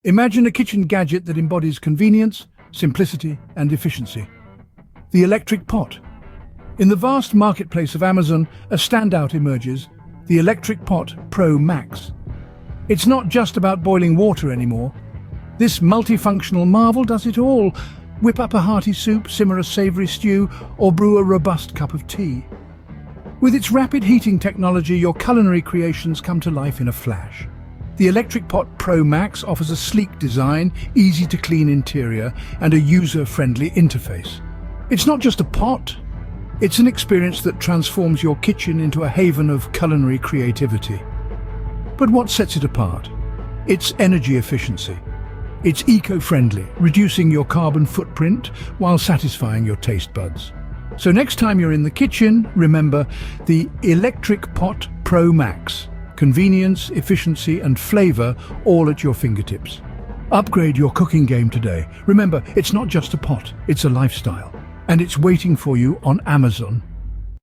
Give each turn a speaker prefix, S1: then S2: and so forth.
S1: Imagine a kitchen gadget that embodies convenience, simplicity, and efficiency. The electric pot. In the vast marketplace of Amazon, a standout emerges, the Electric Pot Pro Max. It's not just about boiling water anymore. This multifunctional marvel does it all. Whip up a hearty soup, simmer a savory stew, or brew a robust cup of tea. With its rapid heating technology, your culinary creations come to life in a flash. The Electric Pot Pro Max offers a sleek design, easy-to-clean interior, and a user-friendly interface. It's not just a pot. It's an experience that transforms your kitchen into a haven of culinary creativity. But what sets it apart? Its energy efficiency. It's eco-friendly, reducing your carbon footprint while satisfying your taste buds. So next time you're in the kitchen, remember the Electric Pot Pro Max. Convenience, efficiency, and flavor all at your fingertips. Upgrade your cooking game today. Remember, it's not just a pot, it's a lifestyle. And it's waiting for you on Amazon.